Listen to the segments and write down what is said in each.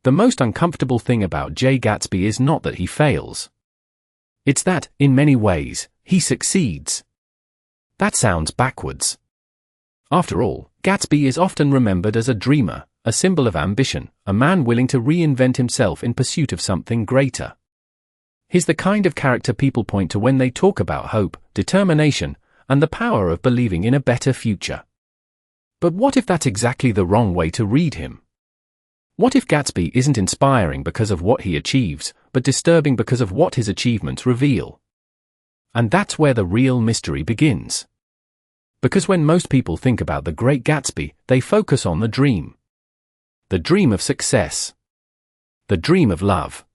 The most uncomfortable thing about Jay Gatsby is not that he fails. It's that, in many ways, he succeeds. That sounds backwards. After all, Gatsby is often remembered as a dreamer, a symbol of ambition, a man willing to reinvent himself in pursuit of something greater. He's the kind of character people point to when they talk about hope, determination, and the power of believing in a better future. But what if that's exactly the wrong way to read him? What if Gatsby isn't inspiring because of what he achieves, but disturbing because of what his achievements reveal? And that's where the real mystery begins. Because when most people think about the Great Gatsby, they focus on the dream. The dream of success. The dream of love.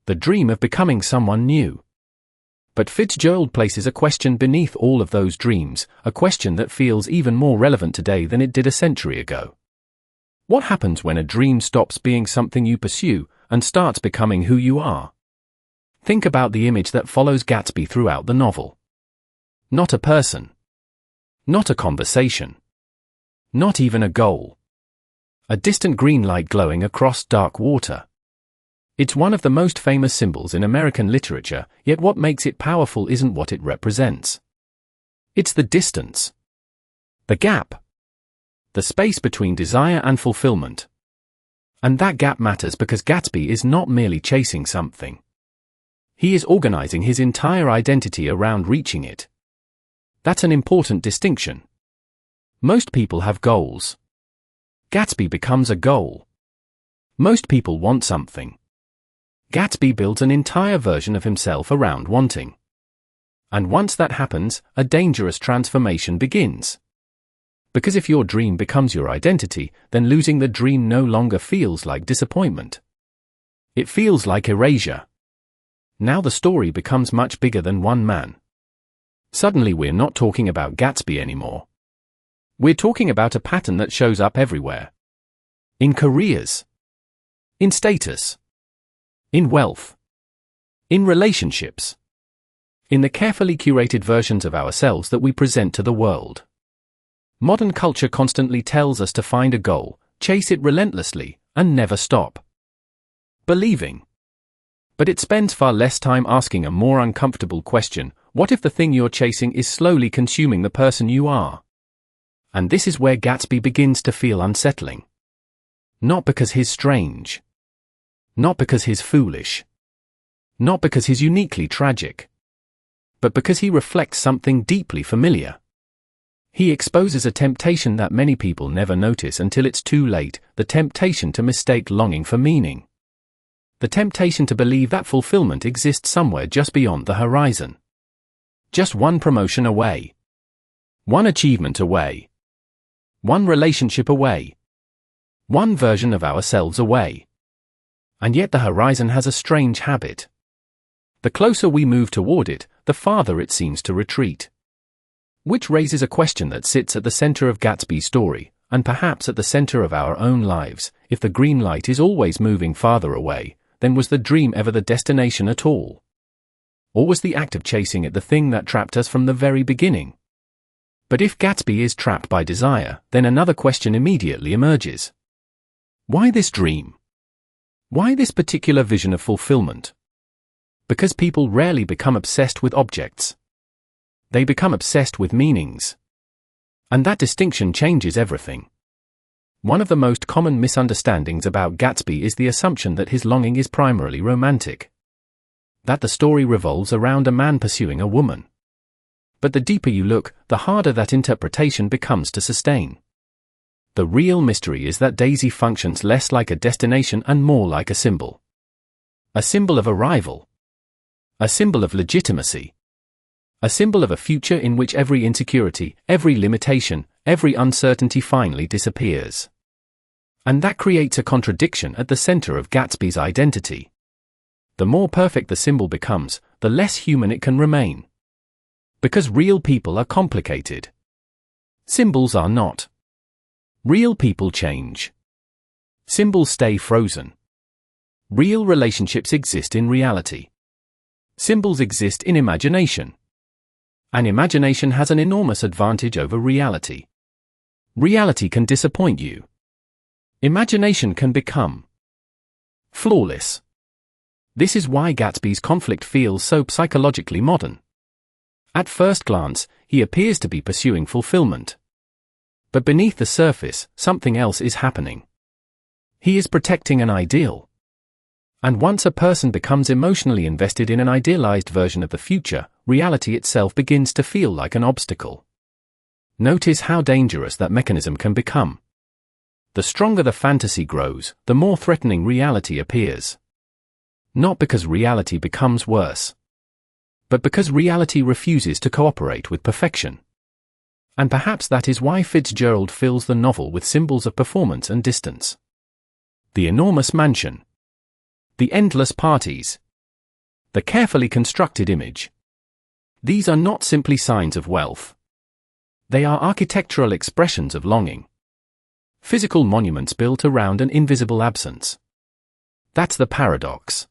The dream of becoming someone new. But Fitzgerald places a question beneath all of those dreams, a question that feels even more relevant today than it did a century ago. What happens when a dream stops being something you pursue and starts becoming who you are? Think about the image that follows Gatsby throughout the novel. Not a person. Not a conversation. Not even a goal. A distant green light glowing across dark water. It's one of the most famous symbols in American literature, yet what makes it powerful isn't what it represents. It's the distance. The gap. The space between desire and fulfillment. And that gap matters because Gatsby is not merely chasing something. He is organizing his entire identity around reaching it. That's an important distinction. Most people have goals. Gatsby becomes a goal. Most people want something. Gatsby builds an entire version of himself around wanting. And once that happens, a dangerous transformation begins. Because if your dream becomes your identity, then losing the dream no longer feels like disappointment. It feels like erasure. Now the story becomes much bigger than one man. Suddenly we're not talking about Gatsby anymore. We're talking about a pattern that shows up everywhere. In careers. In status. In wealth. In relationships. In the carefully curated versions of ourselves that we present to the world. Modern culture constantly tells us to find a goal, chase it relentlessly, and never stop believing. But it spends far less time asking a more uncomfortable question: what if the thing you're chasing is slowly consuming the person you are? And this is where Gatsby begins to feel unsettling. Not because he's strange. Not because he's foolish. Not because he's uniquely tragic. But because he reflects something deeply familiar. He exposes a temptation that many people never notice until it's too late, the temptation to mistake longing for meaning. The temptation to believe that fulfillment exists somewhere just beyond the horizon. Just one promotion away. One achievement away. One relationship away. One version of ourselves away. And yet the horizon has a strange habit. The closer we move toward it, the farther it seems to retreat. Which raises a question that sits at the center of Gatsby's story, and perhaps at the center of our own lives. If the green light is always moving farther away, then was the dream ever the destination at all? Or was the act of chasing it the thing that trapped us from the very beginning? But if Gatsby is trapped by desire, then another question immediately emerges. Why this dream? Why this particular vision of fulfillment? Because people rarely become obsessed with objects. They become obsessed with meanings. And that distinction changes everything. One of the most common misunderstandings about Gatsby is the assumption that his longing is primarily romantic. That the story revolves around a man pursuing a woman. But the deeper you look, the harder that interpretation becomes to sustain. The real mystery is that Daisy functions less like a destination and more like a symbol. A symbol of arrival. A symbol of legitimacy. A symbol of a future in which every insecurity, every limitation, every uncertainty finally disappears. And that creates a contradiction at the center of Gatsby's identity. The more perfect the symbol becomes, the less human it can remain. Because real people are complicated. Symbols are not. Real people change. Symbols stay frozen. Real relationships exist in reality. Symbols exist in imagination. And imagination has an enormous advantage over reality. Reality can disappoint you. Imagination can become. Flawless. This is why Gatsby's conflict feels so psychologically modern. At first glance, he appears to be pursuing fulfillment. But beneath the surface, something else is happening. He is protecting an ideal. And once a person becomes emotionally invested in an idealized version of the future, reality itself begins to feel like an obstacle. Notice how dangerous that mechanism can become. The stronger the fantasy grows, the more threatening reality appears. Not because reality becomes worse, but because reality refuses to cooperate with perfection. And perhaps that is why Fitzgerald fills the novel with symbols of performance and distance. The enormous mansion. The endless parties. The carefully constructed image. These are not simply signs of wealth. They are architectural expressions of longing. Physical monuments built around an invisible absence. That's the paradox.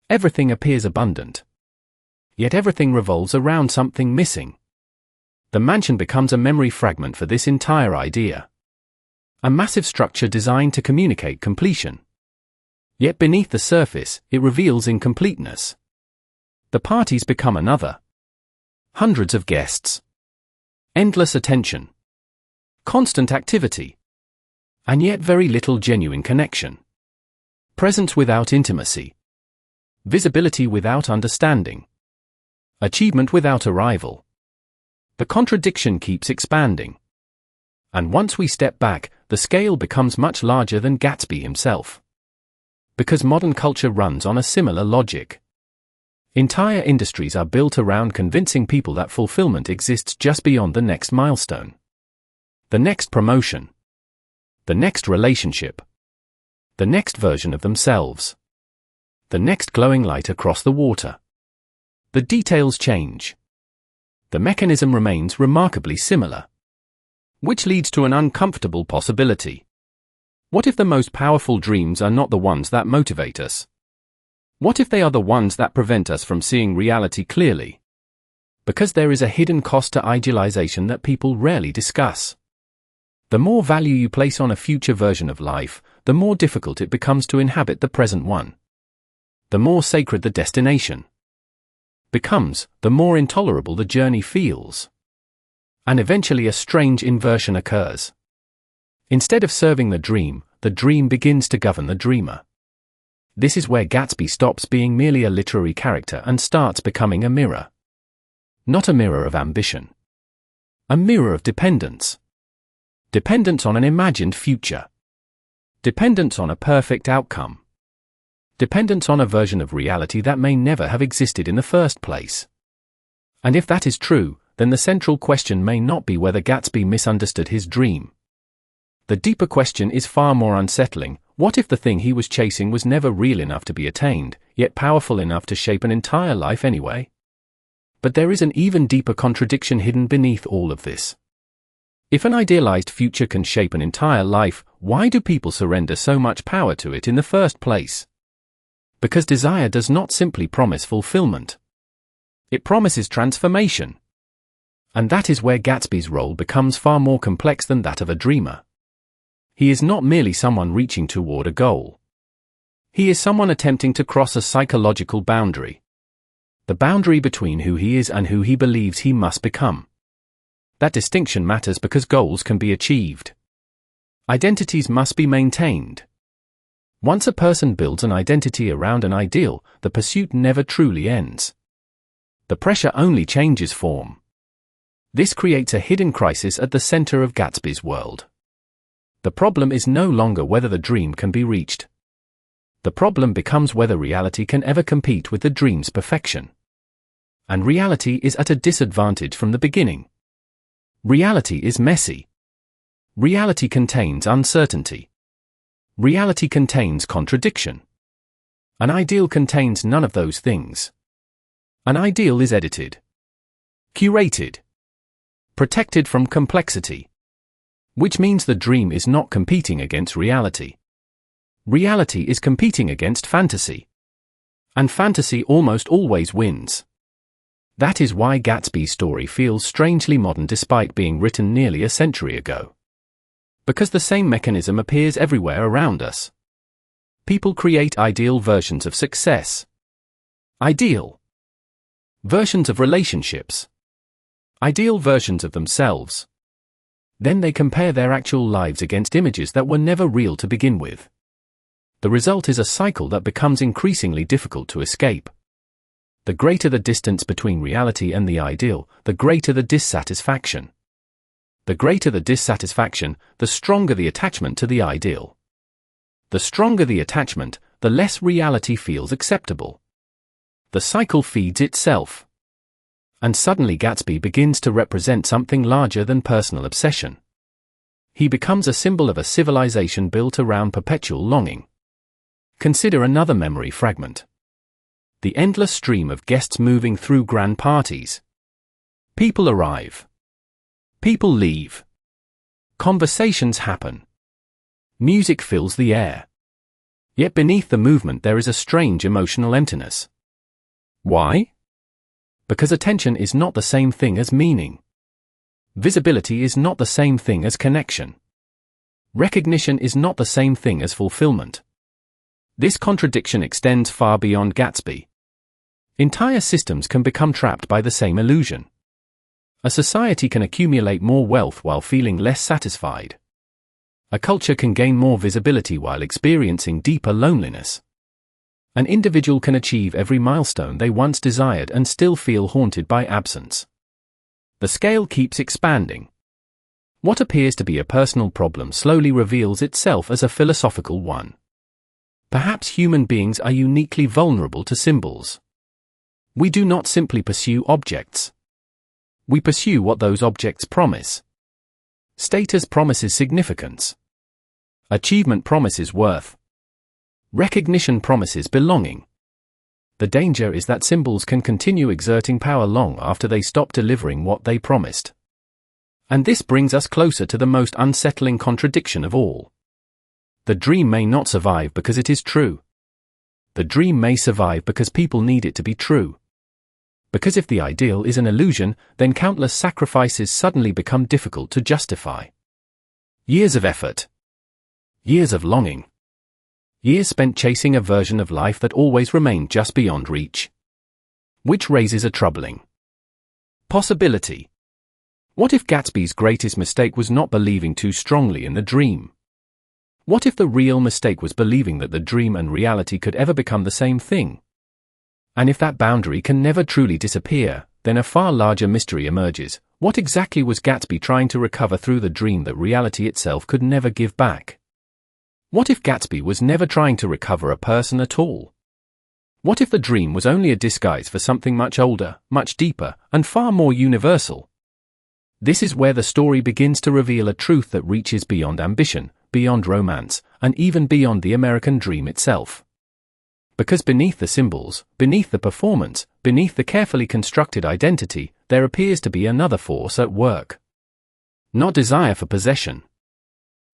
Everything appears abundant. Yet everything revolves around something missing. The mansion becomes a memory fragment for this entire idea. A massive structure designed to communicate completion. Yet beneath the surface, it reveals incompleteness. The parties become another. Hundreds of guests. Endless attention. Constant activity. And yet very little genuine connection. Presence without intimacy. Visibility without understanding. Achievement without arrival. The contradiction keeps expanding. And once we step back, the scale becomes much larger than Gatsby himself. Because modern culture runs on a similar logic. Entire industries are built around convincing people that fulfillment exists just beyond the next milestone. The next promotion. The next relationship. The next version of themselves. The next glowing light across the water. The details change. The mechanism remains remarkably similar. Which leads to an uncomfortable possibility. What if the most powerful dreams are not the ones that motivate us? What if they are the ones that prevent us from seeing reality clearly? Because there is a hidden cost to idealization that people rarely discuss. The more value you place on a future version of life, the more difficult it becomes to inhabit the present one. The more sacred the destination becomes, the more intolerable the journey feels. And eventually a strange inversion occurs. Instead of serving the dream begins to govern the dreamer. This is where Gatsby stops being merely a literary character and starts becoming a mirror. Not a mirror of ambition. A mirror of dependence. Dependence on an imagined future. Dependence on a perfect outcome. Dependence on a version of reality that may never have existed in the first place. And if that is true, then the central question may not be whether Gatsby misunderstood his dream. The deeper question is far more unsettling. What if the thing he was chasing was never real enough to be attained, yet powerful enough to shape an entire life anyway? But there is an even deeper contradiction hidden beneath all of this. If an idealized future can shape an entire life, why do people surrender so much power to it in the first place? Because desire does not simply promise fulfillment. It promises transformation. And that is where Gatsby's role becomes far more complex than that of a dreamer. He is not merely someone reaching toward a goal. He is someone attempting to cross a psychological boundary. The boundary between who he is and who he believes he must become. That distinction matters because goals can be achieved. Identities must be maintained. Once a person builds an identity around an ideal, the pursuit never truly ends. The pressure only changes form. This creates a hidden crisis at the center of Gatsby's world. The problem is no longer whether the dream can be reached. The problem becomes whether reality can ever compete with the dream's perfection. And reality is at a disadvantage from the beginning. Reality is messy. Reality contains uncertainty. Reality contains contradiction. An ideal contains none of those things. An ideal is edited, curated, protected from complexity. Which means the dream is not competing against reality. Reality is competing against fantasy. And fantasy almost always wins. That is why Gatsby's story feels strangely modern despite being written nearly a century ago. Because the same mechanism appears everywhere around us. People create ideal versions of success. Ideal versions of relationships. Ideal versions of themselves. Then they compare their actual lives against images that were never real to begin with. The result is a cycle that becomes increasingly difficult to escape. The greater the distance between reality and the ideal, the greater the dissatisfaction. The greater the dissatisfaction, the stronger the attachment to the ideal. The stronger the attachment, the less reality feels acceptable. The cycle feeds itself. And suddenly Gatsby begins to represent something larger than personal obsession. He becomes a symbol of a civilization built around perpetual longing. Consider another memory fragment. The endless stream of guests moving through grand parties. People arrive. People leave. Conversations happen. Music fills the air. Yet beneath the movement there is a strange emotional emptiness. Why? Because attention is not the same thing as meaning. Visibility is not the same thing as connection. Recognition is not the same thing as fulfillment. This contradiction extends far beyond Gatsby. Entire systems can become trapped by the same illusion. A society can accumulate more wealth while feeling less satisfied. A culture can gain more visibility while experiencing deeper loneliness. An individual can achieve every milestone they once desired and still feel haunted by absence. The scale keeps expanding. What appears to be a personal problem slowly reveals itself as a philosophical one. Perhaps human beings are uniquely vulnerable to symbols. We do not simply pursue objects. We pursue what those objects promise. Status promises significance. Achievement promises worth. Recognition promises belonging. The danger is that symbols can continue exerting power long after they stop delivering what they promised. And this brings us closer to the most unsettling contradiction of all. The dream may not survive because it is true. The dream may survive because people need it to be true. Because if the ideal is an illusion, then countless sacrifices suddenly become difficult to justify. Years of effort. Years of longing. Years spent chasing a version of life that always remained just beyond reach. Which raises a troubling possibility. What if Gatsby's greatest mistake was not believing too strongly in the dream? What if the real mistake was believing that the dream and reality could ever become the same thing? And if that boundary can never truly disappear, then a far larger mystery emerges. What exactly was Gatsby trying to recover through the dream that reality itself could never give back? What if Gatsby was never trying to recover a person at all? What if the dream was only a disguise for something much older, much deeper, and far more universal? This is where the story begins to reveal a truth that reaches beyond ambition, beyond romance, and even beyond the American dream itself. Because beneath the symbols, beneath the performance, beneath the carefully constructed identity, there appears to be another force at work. Not desire for possession.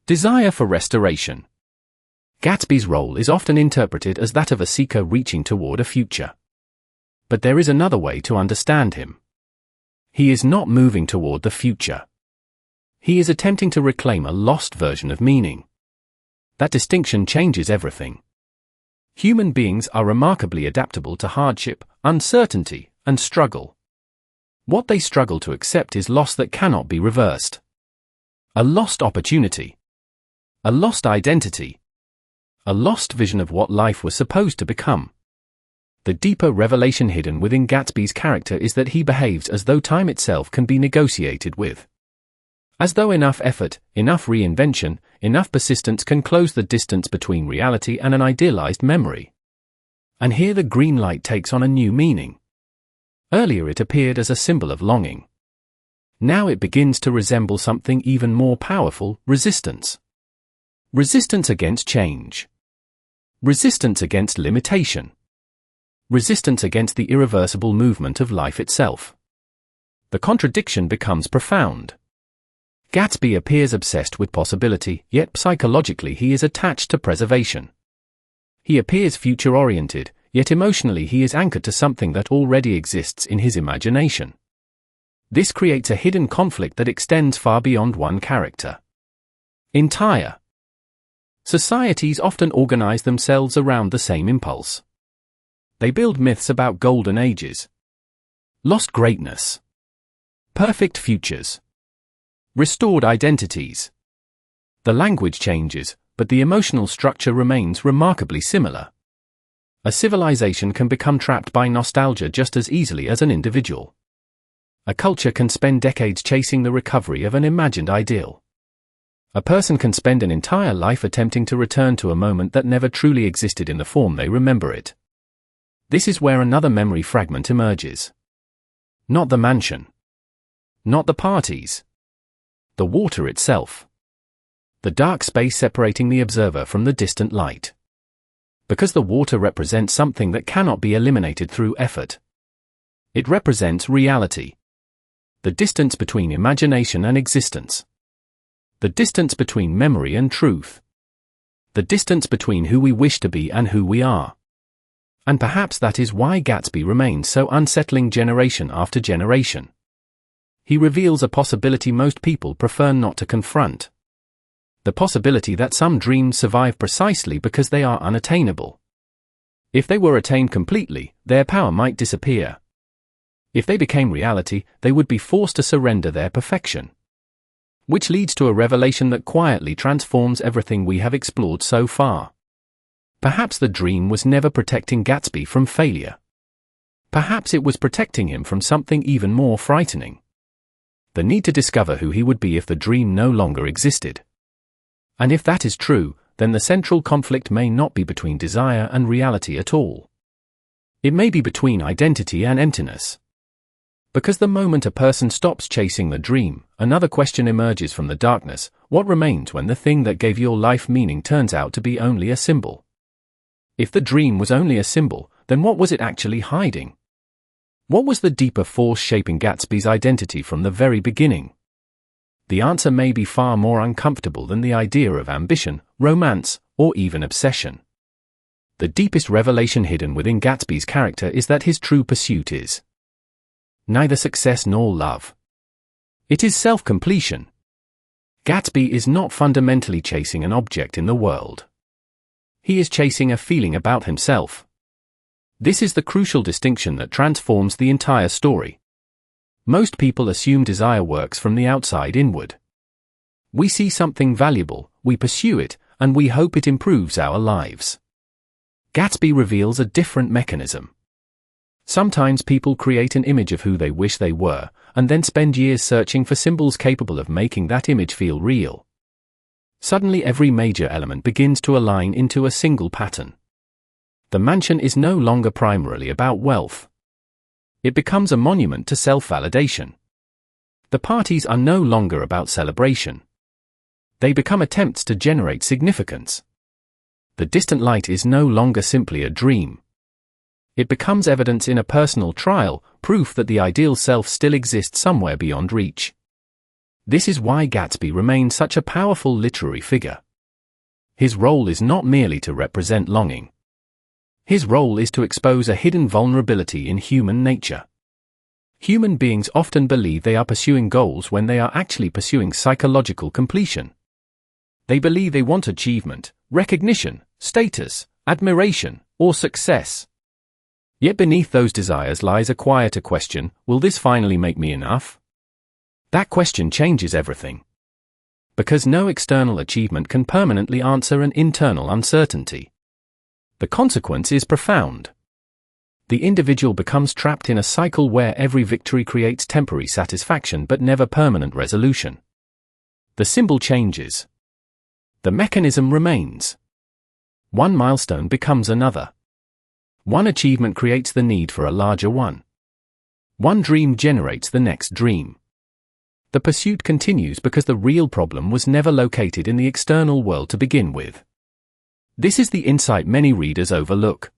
Desire for restoration. Gatsby's role is often interpreted as that of a seeker reaching toward a future. But there is another way to understand him. He is not moving toward the future. He is attempting to reclaim a lost version of meaning. That distinction changes everything. Human beings are remarkably adaptable to hardship, uncertainty, and struggle. What they struggle to accept is loss that cannot be reversed. A lost opportunity. A lost identity. A lost vision of what life was supposed to become. The deeper revelation hidden within Gatsby's character is that he behaves as though time itself can be negotiated with. As though enough effort, enough reinvention, enough persistence can close the distance between reality and an idealized memory. And here the green light takes on a new meaning. Earlier it appeared as a symbol of longing. Now it begins to resemble something even more powerful: resistance. Resistance against change. Resistance against limitation. Resistance against the irreversible movement of life itself. The contradiction becomes profound. Gatsby appears obsessed with possibility, yet psychologically he is attached to preservation. He appears future-oriented, yet emotionally he is anchored to something that already exists in his imagination. This creates a hidden conflict that extends far beyond one character. Entire. Societies often organize themselves around the same impulse. They build myths about golden ages, lost greatness, perfect futures, restored identities. The language changes, but the emotional structure remains remarkably similar. A civilization can become trapped by nostalgia just as easily as an individual. A culture can spend decades chasing the recovery of an imagined ideal. A person can spend an entire life attempting to return to a moment that never truly existed in the form they remember it. This is where another memory fragment emerges. Not the mansion. Not the parties. The water itself. The dark space separating the observer from the distant light. Because the water represents something that cannot be eliminated through effort. It represents reality. The distance between imagination and existence. The distance between memory and truth. The distance between who we wish to be and who we are. And perhaps that is why Gatsby remains so unsettling generation after generation. He reveals a possibility most people prefer not to confront. The possibility that some dreams survive precisely because they are unattainable. If they were attained completely, their power might disappear. If they became reality, they would be forced to surrender their perfection. Which leads to a revelation that quietly transforms everything we have explored so far. Perhaps the dream was never protecting Gatsby from failure. Perhaps it was protecting him from something even more frightening. The need to discover who he would be if the dream no longer existed. And if that is true, then the central conflict may not be between desire and reality at all. It may be between identity and emptiness. Because the moment a person stops chasing the dream, another question emerges from the darkness: what remains when the thing that gave your life meaning turns out to be only a symbol? If the dream was only a symbol, then what was it actually hiding? What was the deeper force shaping Gatsby's identity from the very beginning? The answer may be far more uncomfortable than the idea of ambition, romance, or even obsession. The deepest revelation hidden within Gatsby's character is that his true pursuit is neither success nor love. It is self-completion. Gatsby is not fundamentally chasing an object in the world. He is chasing a feeling about himself. This is the crucial distinction that transforms the entire story. Most people assume desire works from the outside inward. We see something valuable, we pursue it, and we hope it improves our lives. Gatsby reveals a different mechanism. Sometimes people create an image of who they wish they were, and then spend years searching for symbols capable of making that image feel real. Suddenly every major element begins to align into a single pattern. The mansion is no longer primarily about wealth. It becomes a monument to self-validation. The parties are no longer about celebration. They become attempts to generate significance. The distant light is no longer simply a dream. It becomes evidence in a personal trial, proof that the ideal self still exists somewhere beyond reach. This is why Gatsby remains such a powerful literary figure. His role is not merely to represent longing. His role is to expose a hidden vulnerability in human nature. Human beings often believe they are pursuing goals when they are actually pursuing psychological completion. They believe they want achievement, recognition, status, admiration, or success. Yet beneath those desires lies a quieter question: will this finally make me enough? That question changes everything. Because no external achievement can permanently answer an internal uncertainty. The consequence is profound. The individual becomes trapped in a cycle where every victory creates temporary satisfaction but never permanent resolution. The symbol changes. The mechanism remains. One milestone becomes another. One achievement creates the need for a larger one. One dream generates the next dream. The pursuit continues because the real problem was never located in the external world to begin with. This is the insight many readers overlook.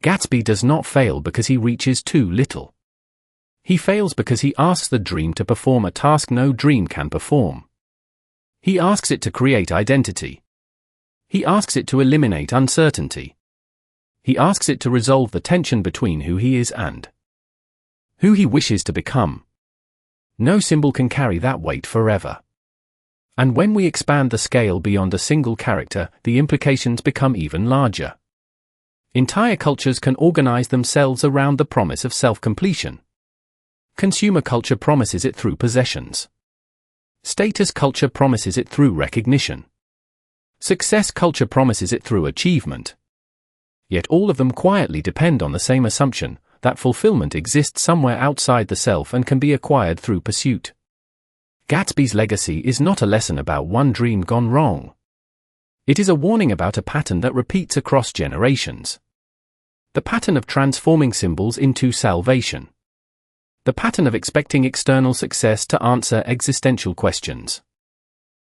Gatsby does not fail because he reaches too little. He fails because he asks the dream to perform a task no dream can perform. He asks it to create identity. He asks it to eliminate uncertainty. He asks it to resolve the tension between who he is and who he wishes to become. No symbol can carry that weight forever. And when we expand the scale beyond a single character, the implications become even larger. Entire cultures can organize themselves around the promise of self-completion. Consumer culture promises it through possessions. Status culture promises it through recognition. Success culture promises it through achievement. Yet all of them quietly depend on the same assumption, that fulfillment exists somewhere outside the self and can be acquired through pursuit. Gatsby's legacy is not a lesson about one dream gone wrong. It is a warning about a pattern that repeats across generations. The pattern of transforming symbols into salvation. The pattern of expecting external success to answer existential questions.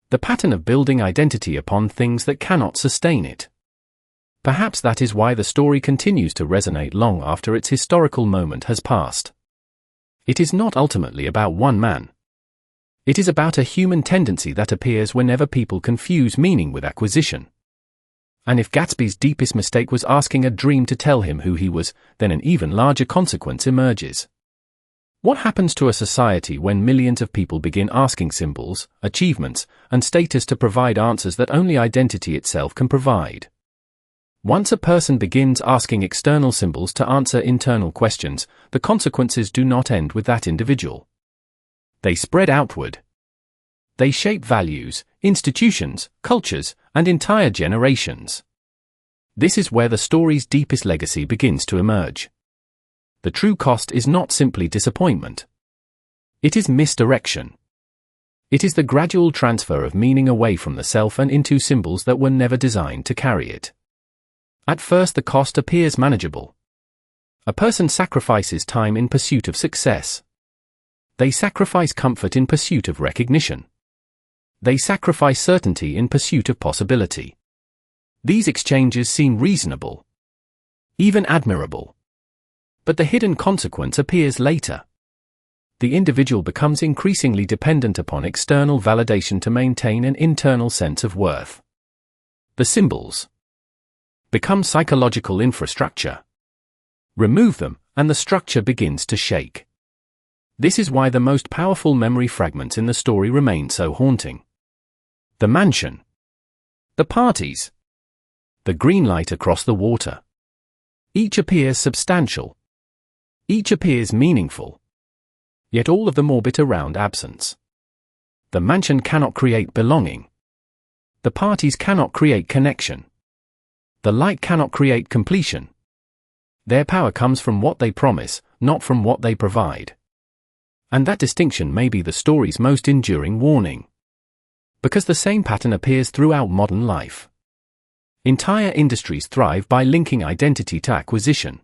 The pattern of building identity upon things that cannot sustain it. Perhaps that is why the story continues to resonate long after its historical moment has passed. It is not ultimately about one man. It is about a human tendency that appears whenever people confuse meaning with acquisition. And if Gatsby's deepest mistake was asking a dream to tell him who he was, then an even larger consequence emerges. What happens to a society when millions of people begin asking symbols, achievements, and status to provide answers that only identity itself can provide? Once a person begins asking external symbols to answer internal questions, the consequences do not end with that individual. They spread outward. They shape values, institutions, cultures, and entire generations. This is where the story's deepest legacy begins to emerge. The true cost is not simply disappointment. It is misdirection. It is the gradual transfer of meaning away from the self and into symbols that were never designed to carry it. At first the cost appears manageable. A person sacrifices time in pursuit of success. They sacrifice comfort in pursuit of recognition. They sacrifice certainty in pursuit of possibility. These exchanges seem reasonable, even admirable. But the hidden consequence appears later. The individual becomes increasingly dependent upon external validation to maintain an internal sense of worth. The symbols become psychological infrastructure. Remove them, and the structure begins to shake. This is why the most powerful memory fragments in the story remain so haunting. The mansion. The parties. The green light across the water. Each appears substantial. Each appears meaningful. Yet all of them orbit around absence. The mansion cannot create belonging. The parties cannot create connection. The light cannot create completion. Their power comes from what they promise, not from what they provide. And that distinction may be the story's most enduring warning. Because the same pattern appears throughout modern life. Entire industries thrive by linking identity to acquisition.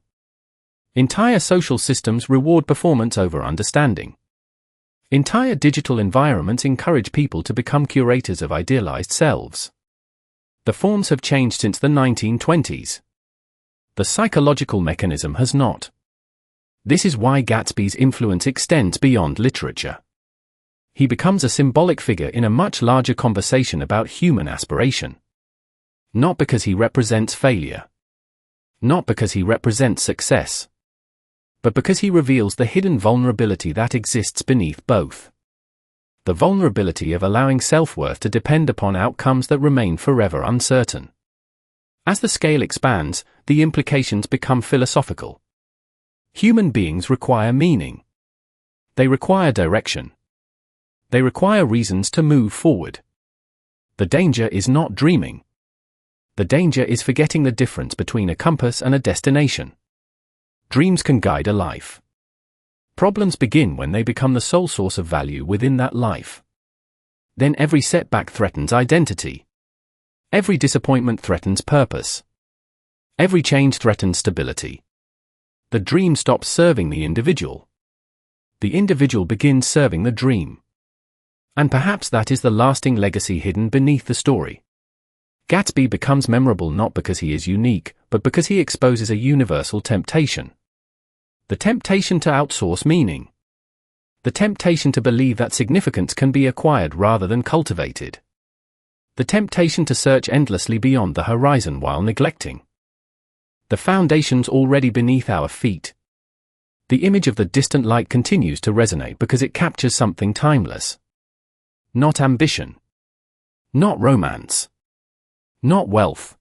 Entire social systems reward performance over understanding. Entire digital environments encourage people to become curators of idealized selves. The forms have changed since the 1920s. The psychological mechanism has not. This is why Gatsby's influence extends beyond literature. He becomes a symbolic figure in a much larger conversation about human aspiration. Not because he represents failure. Not because he represents success. But because he reveals the hidden vulnerability that exists beneath both. The vulnerability of allowing self-worth to depend upon outcomes that remain forever uncertain. As the scale expands, the implications become philosophical. Human beings require meaning. They require direction. They require reasons to move forward. The danger is not dreaming. The danger is forgetting the difference between a compass and a destination. Dreams can guide a life. Problems begin when they become the sole source of value within that life. Then every setback threatens identity. Every disappointment threatens purpose. Every change threatens stability. The dream stops serving the individual. The individual begins serving the dream. And perhaps that is the lasting legacy hidden beneath the story. Gatsby becomes memorable not because he is unique, but because he exposes a universal temptation. The temptation to outsource meaning. The temptation to believe that significance can be acquired rather than cultivated. The temptation to search endlessly beyond the horizon while neglecting the foundations already beneath our feet. The image of the distant light continues to resonate because it captures something timeless. Not ambition. Not romance. Not wealth.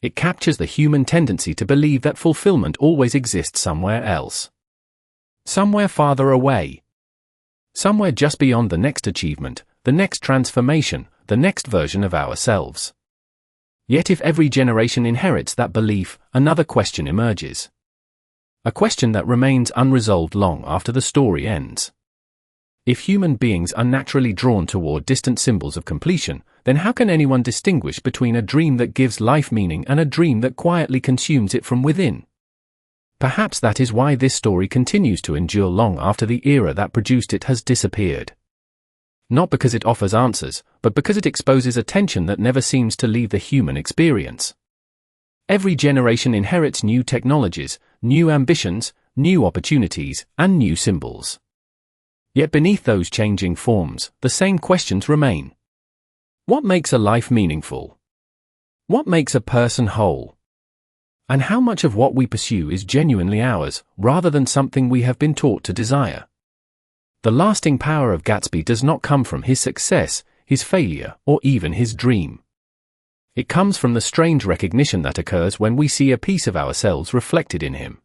It captures the human tendency to believe that fulfillment always exists somewhere else. Somewhere farther away. Somewhere just beyond the next achievement, the next transformation, the next version of ourselves. Yet if every generation inherits that belief, another question emerges. A question that remains unresolved long after the story ends. If human beings are naturally drawn toward distant symbols of completion, then how can anyone distinguish between a dream that gives life meaning and a dream that quietly consumes it from within? Perhaps that is why this story continues to endure long after the era that produced it has disappeared. Not because it offers answers, but because it exposes a tension that never seems to leave the human experience. Every generation inherits new technologies, new ambitions, new opportunities, and new symbols. Yet beneath those changing forms, the same questions remain. What makes a life meaningful? What makes a person whole? And how much of what we pursue is genuinely ours, rather than something we have been taught to desire? The lasting power of Gatsby does not come from his success, his failure, or even his dream. It comes from the strange recognition that occurs when we see a piece of ourselves reflected in him.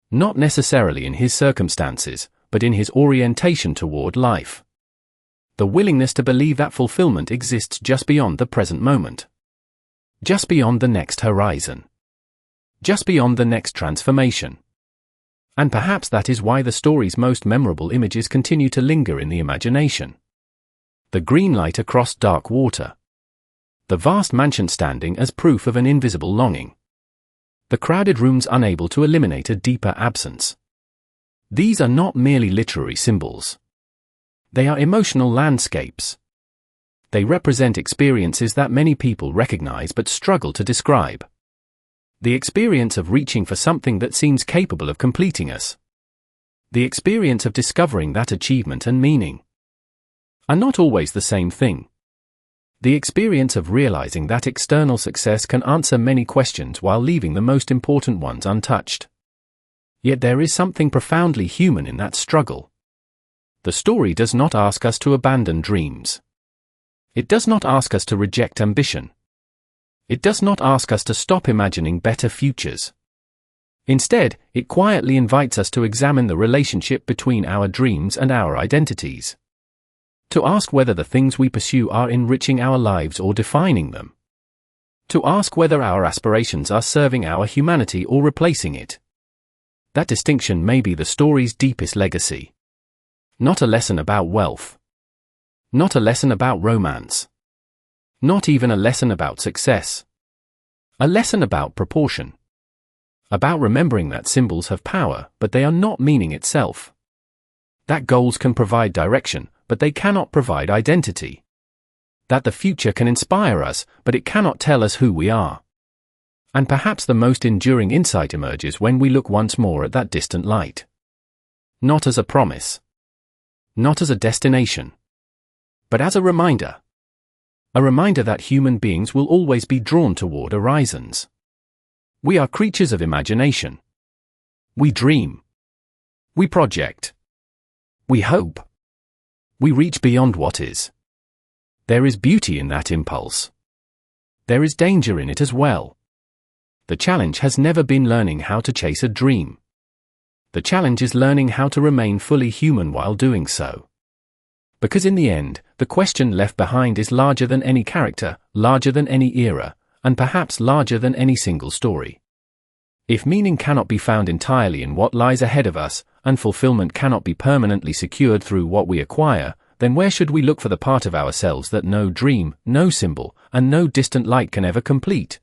Not necessarily in his circumstances, but in his orientation toward life. The willingness to believe that fulfillment exists just beyond the present moment. Just beyond the next horizon. Just beyond the next transformation. And perhaps that is why the story's most memorable images continue to linger in the imagination. The green light across dark water. The vast mansion standing as proof of an invisible longing. The crowded rooms unable to eliminate a deeper absence. These are not merely literary symbols. They are emotional landscapes. They represent experiences that many people recognize but struggle to describe. The experience of reaching for something that seems capable of completing us. The experience of discovering that achievement and meaning are not always the same thing. The experience of realizing that external success can answer many questions while leaving the most important ones untouched. Yet there is something profoundly human in that struggle. The story does not ask us to abandon dreams. It does not ask us to reject ambition. It does not ask us to stop imagining better futures. Instead, it quietly invites us to examine the relationship between our dreams and our identities. To ask whether the things we pursue are enriching our lives or defining them. To ask whether our aspirations are serving our humanity or replacing it. That distinction may be the story's deepest legacy. Not a lesson about wealth. Not a lesson about romance. Not even a lesson about success. A lesson about proportion. About remembering that symbols have power, but they are not meaning itself. That goals can provide direction, but they cannot provide identity. That the future can inspire us, but it cannot tell us who we are. And perhaps the most enduring insight emerges when we look once more at that distant light. Not as a promise. Not as a destination. But as a reminder. A reminder that human beings will always be drawn toward horizons. We are creatures of imagination. We dream. We project. We hope. We reach beyond what is. There is beauty in that impulse. There is danger in it as well. The challenge has never been learning how to chase a dream. The challenge is learning how to remain fully human while doing so. Because in the end, the question left behind is larger than any character, larger than any era, and perhaps larger than any single story. If meaning cannot be found entirely in what lies ahead of us, and fulfillment cannot be permanently secured through what we acquire, then where should we look for the part of ourselves that no dream, no symbol, and no distant light can ever complete?